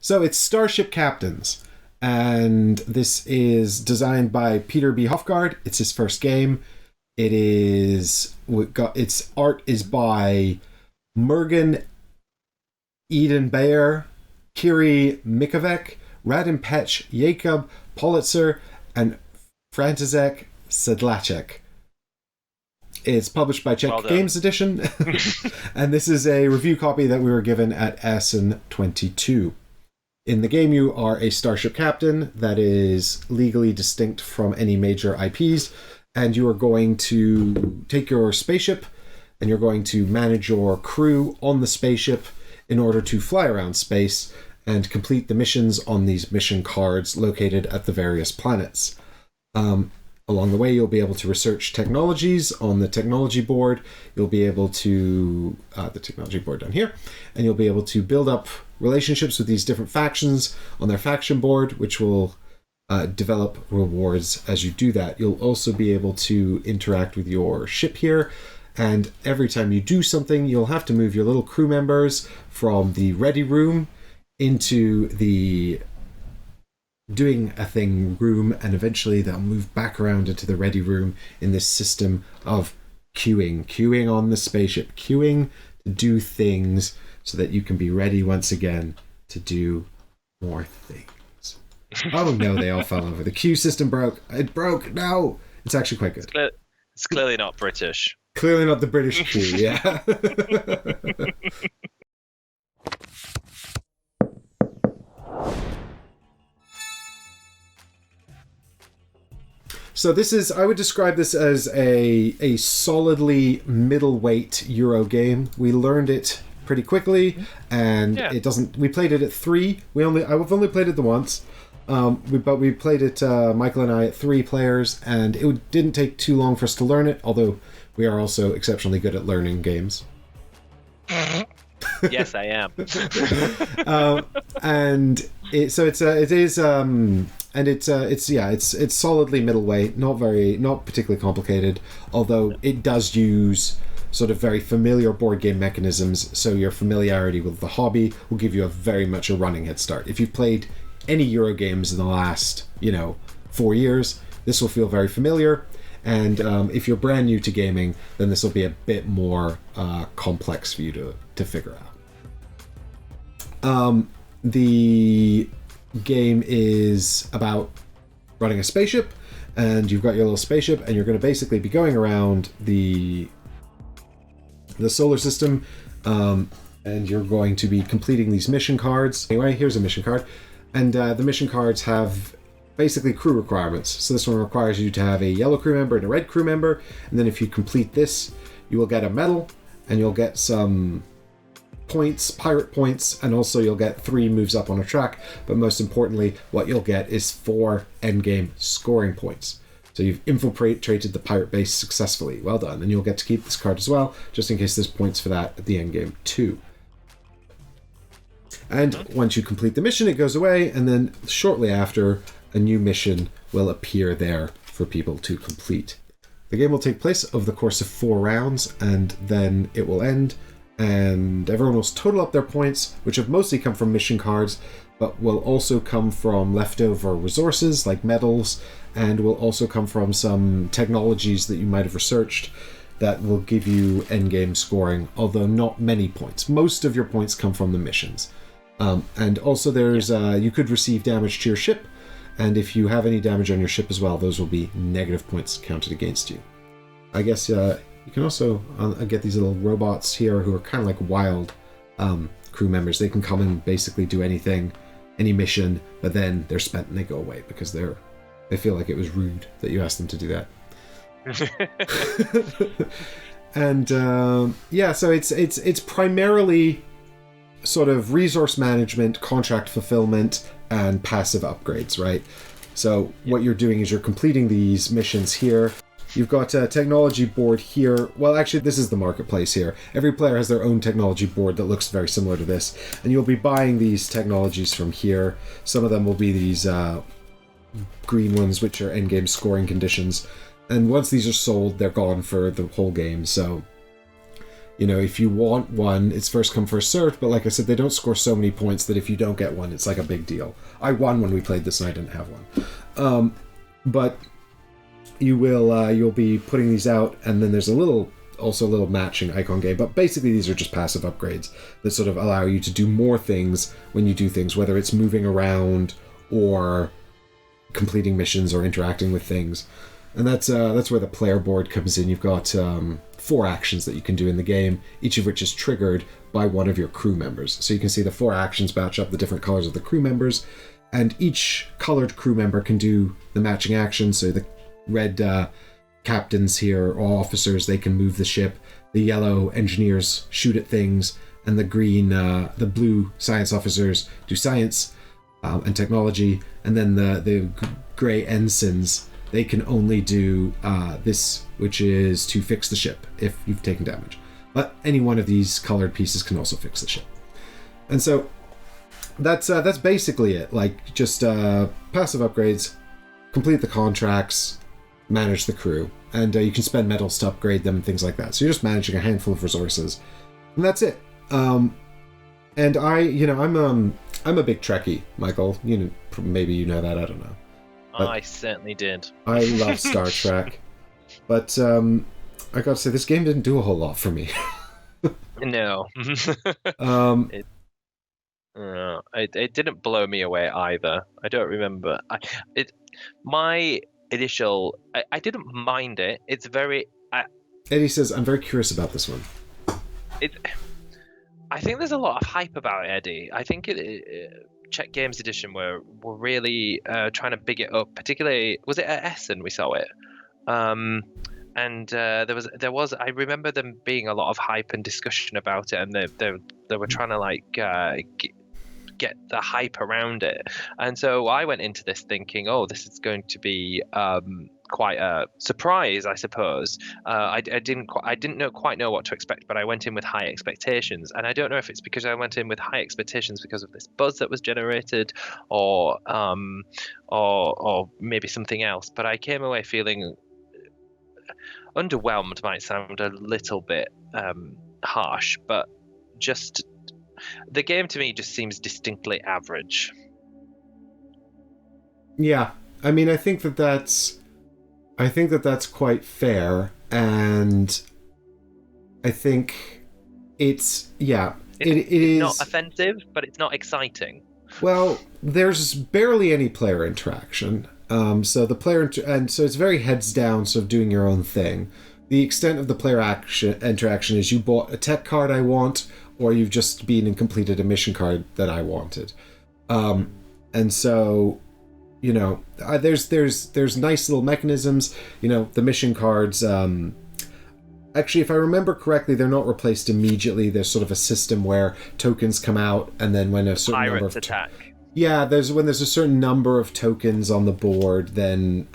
So it's Starship Captains, and this is designed by Peter B. Hofgaard. It's his first game. Its art is by Mergen Edenbayer, Kiri Mikovic, Radim Pech, Jakob Politzer, and František Sedlacek. It's published by Czech Games Edition, and this is a review copy that we were given at Essen 22. In the game, you are a starship captain that is legally distinct from any major IPs, and you are going to take your spaceship and you're going to manage your crew on the spaceship in order to fly around space and complete the missions on these mission cards located at the various planets. Along the way, you'll be able to research technologies on the technology board. You'll be able to, the technology board down here, and you'll be able to build up relationships with these different factions on their faction board, which will develop rewards as you do that. You'll also be able to interact with your ship here, and every time you do something, you'll have to move your little crew members from the ready room into the doing a thing room, and eventually they'll move back around into the ready room in this system of queuing on the spaceship, queuing to do things so that you can be ready once again to do more things. Oh no, they all fell over. The queue system broke. It broke. No, it's actually quite good. It's clearly not British. Clearly not the British queue, yeah. So this is, I would describe this as a solidly middleweight Euro game. We learned it pretty quickly, and it doesn't. We played it at 3. I've only played it the once, but we played it, Michael and I, at 3 players, and it didn't take too long for us to learn it. Although we are also exceptionally good at learning games. Yes, I am. It's solidly middleweight, not particularly complicated, although it does use sort of very familiar board game mechanisms, so your familiarity with the hobby will give you very much a running head start. If you've played any Euro games in the last, 4 years, this will feel very familiar, and if you're brand new to gaming, then this will be a bit more complex for you to figure out. The game is about running a spaceship, and you've got your little spaceship, and you're going to basically be going around the solar system, and you're going to be completing these mission cards. Anyway, here's a mission card, and the mission cards have basically crew requirements. So this one requires you to have a yellow crew member and a red crew member, and then if you complete this, you will get a medal, and you'll get some points, pirate points, and also you'll get 3 moves up on a track, but most importantly, what you'll get is 4 endgame scoring points. So you've infiltrated the pirate base successfully. Well done. And you'll get to keep this card as well, just in case there's points for that at the endgame too. And once you complete the mission, it goes away, and then shortly after, a new mission will appear there for people to complete. The game will take place over the course of 4 rounds, and then it will end, and everyone will total up their points, which have mostly come from mission cards, but will also come from leftover resources like metals, and will also come from some technologies that you might have researched that will give you endgame scoring, although not many points. Most of your points come from the missions. And also there's you could receive damage to your ship, and if you have any damage on your ship as well, those will be negative points counted against you. I guess you can also get these little robots here who are kind of like wild crew members. They can come and basically do anything, any mission, but then they're spent and they go away because they feel like it was rude that you asked them to do that. And so it's primarily sort of resource management, contract fulfillment, and passive upgrades, right? So what you're doing is you're completing these missions here. You've got a technology board here. Well, actually, this is the marketplace here. Every player has their own technology board that looks very similar to this, and you'll be buying these technologies from here. Some of them will be these green ones, which are endgame scoring conditions. And once these are sold, they're gone for the whole game. So if you want one, it's first come, first served, but like I said, they don't score so many points that if you don't get one, it's like a big deal. I won when we played this and I didn't have one. But you'll be putting these out, and then there's a little matching icon game, but basically these are just passive upgrades that sort of allow you to do more things when you do things, whether it's moving around or completing missions or interacting with things. And that's where the player board comes in. You've got 4 actions that you can do in the game, each of which is triggered by one of your crew members. So you can see the 4 actions match up the different colors of the crew members, and each colored crew member can do the matching action. So the red captains here, or officers, they can move the ship. The yellow engineers shoot at things, and the blue science officers do science and technology, and then the gray ensigns, they can only do this, which is to fix the ship if you've taken damage. But any one of these colored pieces can also fix the ship. And so that's basically it. Like, just passive upgrades, complete the contracts, manage the crew, and you can spend medals to upgrade them and things like that. So you're just managing a handful of resources, and that's it. And I'm a big Trekkie, Michael. Maybe you know that. I don't know. I certainly did. I love Star Trek, but I gotta say, this game didn't do a whole lot for me. No. It didn't blow me away either. I don't remember. My initial, I didn't mind it. It's very. Eddie says, "I'm very curious about this one." I think there's a lot of hype about it, Eddie. I think Czech Games Edition were really trying to big it up. Particularly, was it at Essen we saw it? And there was I remember them being a lot of hype and discussion about it, and they were trying to like get the hype around it. And so I went into this thinking, oh, this is going to be quite a surprise, I suppose. I didn't quite know what to expect, but I went in with high expectations, and I don't know if it's because I went in with high expectations because of this buzz that was generated, or maybe something else. But I came away feeling underwhelmed. Might sound a little bit harsh, but just the game to me just seems distinctly average. Yeah, I mean, I think that that's quite fair, and I think it's it's not offensive, but it's not exciting. Well, there's barely any player interaction. So the player so it's very heads down, sort of doing your own thing. The extent of the player interaction is you bought a tech card I want, or you've just been and completed a mission card that I wanted. And so, there's nice little mechanisms. The mission cards. Actually, if I remember correctly, they're not replaced immediately. There's sort of a system where tokens come out, and then when a certain number of attack. when there's a certain number of tokens on the board, then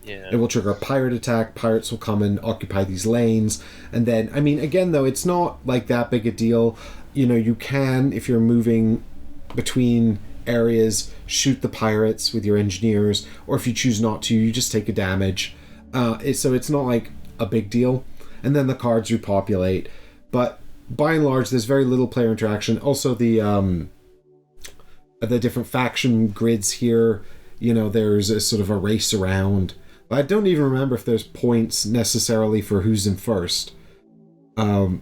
it will trigger a pirate attack. Pirates will come and occupy these lanes, and then, I mean, again, though, it's not like that big a deal. You can, if you're moving between areas, shoot the pirates with your engineers, or if you choose not to, you just take a damage. So it's not like a big deal. And then the cards repopulate, but by and large, there's very little player interaction. Also, the different faction grids here, there's a sort of a race around. I don't even remember if there's points necessarily for who's in first, or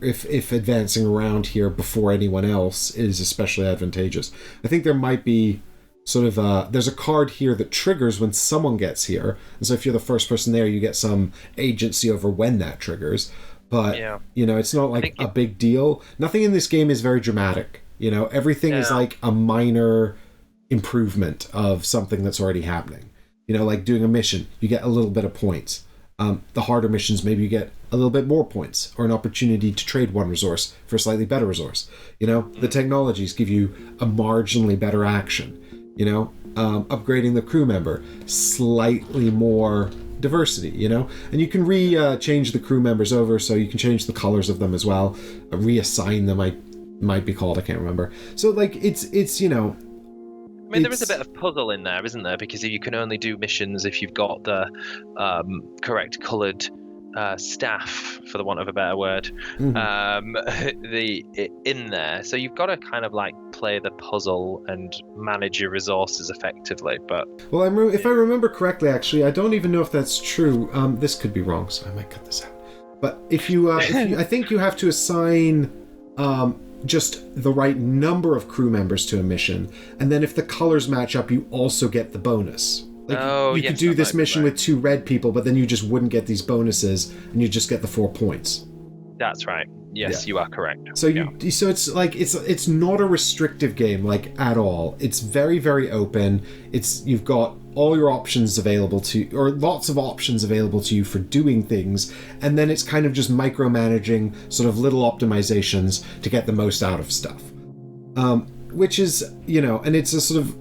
if advancing around here before anyone else is especially advantageous. I think there might be sort of there's a card here that triggers when someone gets here, and so if you're the first person there, you get some agency over when that triggers. But it's not like a big deal. Nothing in this game is very dramatic. Everything is like a minor improvement of something that's already happening. Like doing a mission, you get a little bit of points. The harder missions, maybe you get a little bit more points, or an opportunity to trade one resource for a slightly better resource. The technologies give you a marginally better action. Upgrading the crew member, slightly more diversity, and you can change the crew members over, so you can change the colors of them as well, reassign them, might be called, I can't remember. So like it's I mean, there is a bit of puzzle in there, isn't there? Because you can only do missions if you've got the correct coloured staff, for the want of a better word, in there. So you've got to kind of like play the puzzle and manage your resources effectively. But if I remember correctly, actually, I don't even know if that's true. This could be wrong, so I might cut this out. But if you I think you have to assign just the right number of crew members to a mission, and then if the colors match up, you also get the bonus. Like you could do this mission with 2 red people, but then you just wouldn't get these bonuses, and you just get the 4 points. That's right. Yes, you are correct. So so it's like it's not a restrictive game at all. It's very, very open. You've got all your options available or lots of options available to you for doing things, and then it's kind of just micromanaging sort of little optimizations to get the most out of stuff. Which is, and it's a sort of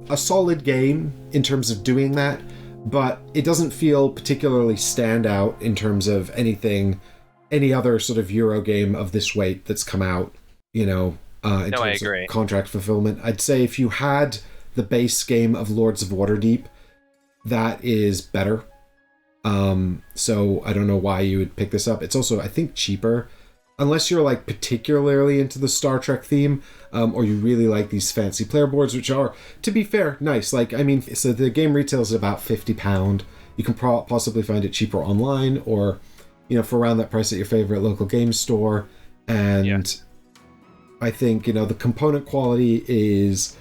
a solid game in terms of doing that, but it doesn't feel particularly stand out in terms of any other sort of Euro game of this weight that's come out, in terms of contract fulfillment. I'd say if you had the base game of Lords of Waterdeep, that is better. So I don't know why you would pick this up. It's also, I think, cheaper. Unless you're particularly into the Star Trek theme, or you really like these fancy player boards, which are, to be fair, nice. So the game retails at about £50. You can possibly find it cheaper online, or for around that price at your favorite local game store. And I think the component quality is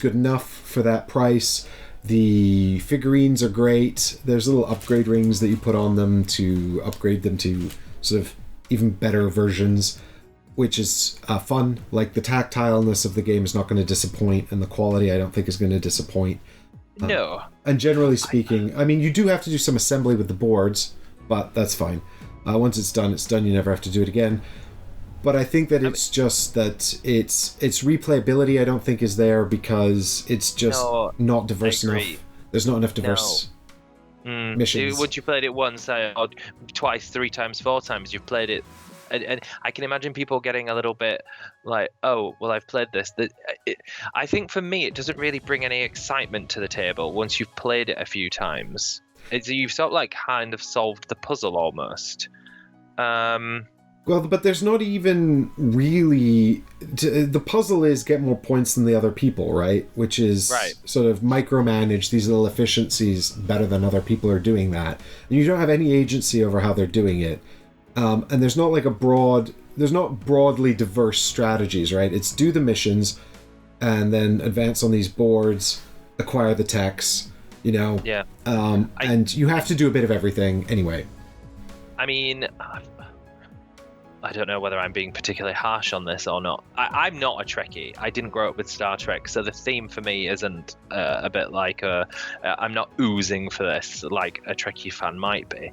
good enough for that price. The figurines are great. There's little upgrade rings that you put on them to upgrade them to sort of even better versions, which is fun. The tactileness of the game is not going to disappoint, and the quality I don't think is going to disappoint. No. And generally speaking, you do have to do some assembly with the boards, but that's fine. Once it's done, it's done. You never have to do it again. But I think that it's just that its replayability I don't think is there because it's just not diverse enough. There's not enough diverse missions. Once you played it once, or twice, 3 times, 4 times, you've played it, and I can imagine people getting a little bit like, oh, well, I've played this. I think for me, it doesn't really bring any excitement to the table once you've played it a few times. You've sort of kind of solved the puzzle almost. Well, but there's not even really... the puzzle is get more points than the other people, right? Which is sort of micromanage these little efficiencies better than other people are doing that. And you don't have any agency over how they're doing it. And there's not there's not broadly diverse strategies, right? It's do the missions and then advance on these boards, acquire the techs, and you have to do a bit of everything anyway. I don't know whether I'm being particularly harsh on this or not. I'm not a Trekkie. I didn't grow up with Star Trek, so the theme for me isn't a bit I'm not oozing for this like a Trekkie fan might be.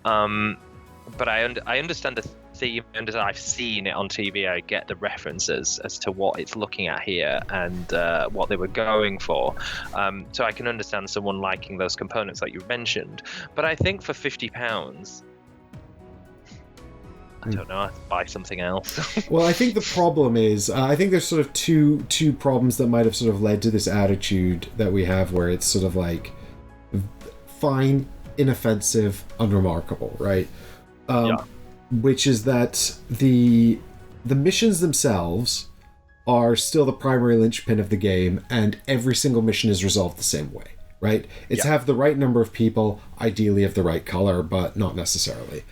But I understand the theme, and as I've seen it on TV, I get the references as to what it's looking at here and what they were going for. So I can understand someone liking those components like you mentioned. But I think for £50... I don't know, I'd buy something else. Well, I think the problem is, I think there's sort of two problems that might have sort of led to this attitude that we have where it's sort of fine, inoffensive, unremarkable, right? Which is that the missions themselves are still the primary linchpin of the game, and every single mission is resolved the same way, right? It's have the right number of people, ideally of the right color, but not necessarily,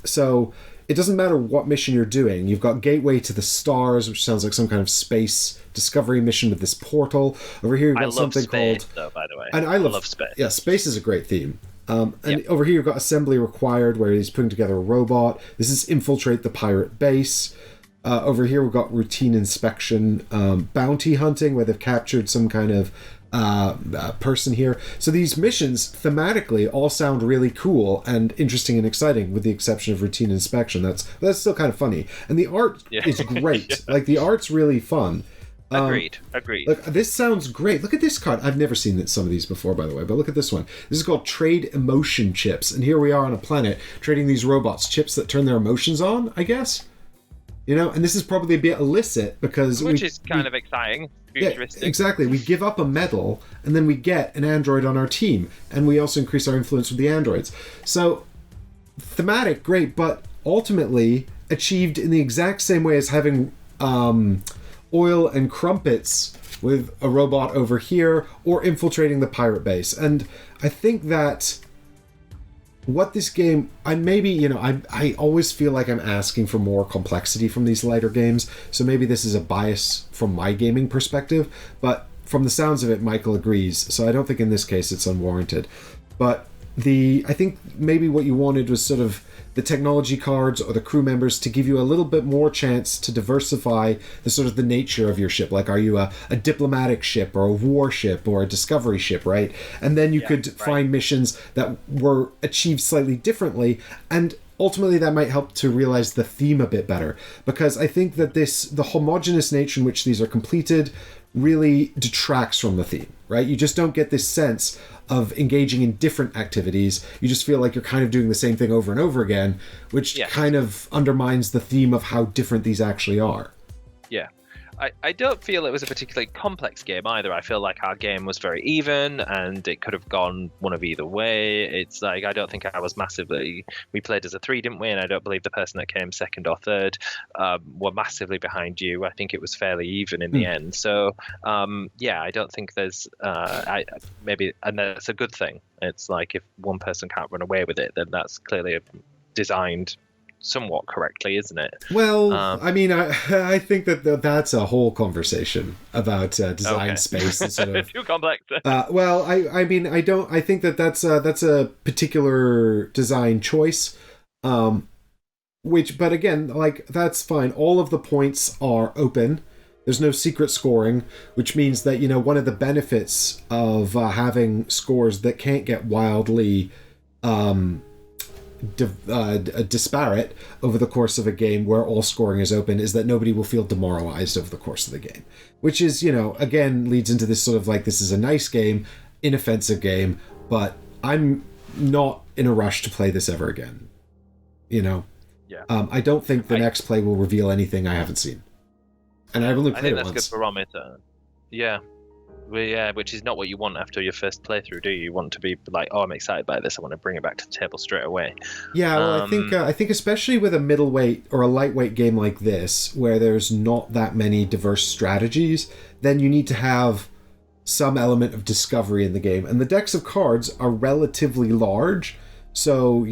So it doesn't matter what mission you're doing. You've got Gateway to the Stars, which sounds like some kind of space discovery mission with this portal. Over here you've got something space, called... though, by the way. And I love space. Yeah, space is a great theme. Over here you've got Assembly Required, where he's putting together a robot. This is Infiltrate the Pirate Base. Over here we've got Routine Inspection, Bounty Hunting, where they've captured some kind of person here. So these missions thematically all sound really cool and interesting and exciting, with the exception of Routine Inspection. That's still kind of funny, and the art is great. The art's really fun. Agreed. Look, this sounds great. Look at this card. I've never seen some of these before, by the way, but look at this one. This is called Trade Emotion Chips, and here we are on a planet trading these robots chips that turn their emotions on, I guess. And this is probably a bit illicit because... Which is kind of exciting. Futuristic. Yeah, exactly. We give up a medal, and then we get an android on our team, and we also increase our influence with the androids. So, thematic, great, but ultimately achieved in the exact same way as having oil and crumpets with a robot over here, or infiltrating the pirate base. And I think that what this game, I always feel like I'm asking for more complexity from these lighter games, so maybe this is a bias from my gaming perspective, but from the sounds of it, Michael agrees, so I don't think in this case it's unwarranted. But I think maybe what you wanted was sort of the technology cards or the crew members to give you a little bit more chance to diversify the sort of the nature of your ship. Like, are you a diplomatic ship or a warship or a discovery ship, right? And then you could find missions that were achieved slightly differently, and ultimately that might help to realize the theme a bit better. Because I think that the homogeneous nature in which these are completed really detracts from the theme, right? You just don't get this sense of engaging in different activities. You just feel like you're kind of doing the same thing over and over again, which kind of undermines the theme of how different these actually are. Yeah. I don't feel it was a particularly complex game either. I feel like our game was very even, and it could have gone one of either way. It's like, I don't think I was massively... We played as a 3, didn't we? And I don't believe the person that came second or third were massively behind you. I think it was fairly even in the end. So, I don't think there's... maybe, and that's a good thing. It's like, if one person can't run away with it, then that's clearly designed somewhat correctly, isn't it? Well, I think that that's a whole conversation about design space and sort of too complex. I think that's a particular design choice, but again, like, that's fine. All of the points are open. There's no secret scoring, which means that, one of the benefits of having scores that can't get wildly disparate over the course of a game where all scoring is open is that nobody will feel demoralized over the course of the game, which is, again, leads into this sort of like, this is a nice game, inoffensive game, but I'm not in a rush to play this ever again. I don't think the next play will reveal anything I haven't seen, and I've only played it once. I think that's a good barometer. Which is not what you want after your first playthrough, do you? You want to be like, oh, I'm excited by this, I want to bring it back to the table straight away. Yeah, well, I think especially with a middleweight or a lightweight game like this, where there's not that many diverse strategies, then you need to have some element of discovery in the game. And the decks of cards are relatively large, so,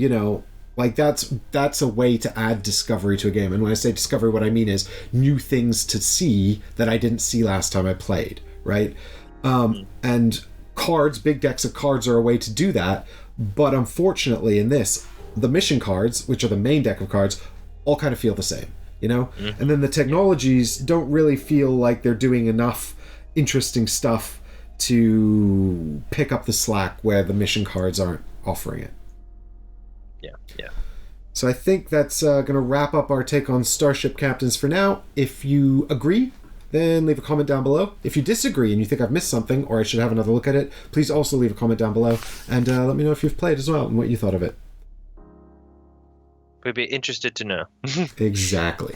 like, that's a way to add discovery to a game. And when I say discovery, what I mean is new things to see that I didn't see last time I played, right? And cards, big decks of cards, are a way to do that. But unfortunately in this, the mission cards, which are the main deck of cards, all kind of feel the same, And then the technologies don't really feel like they're doing enough interesting stuff to pick up the slack where the mission cards aren't offering it. Yeah. So I think that's going to wrap up our take on Starship Captains for now. If you agree, then leave a comment down below. If you disagree and you think I've missed something or I should have another look at it, please also leave a comment down below, and let me know if you've played as well and what you thought of it. We'd be interested to know. Exactly.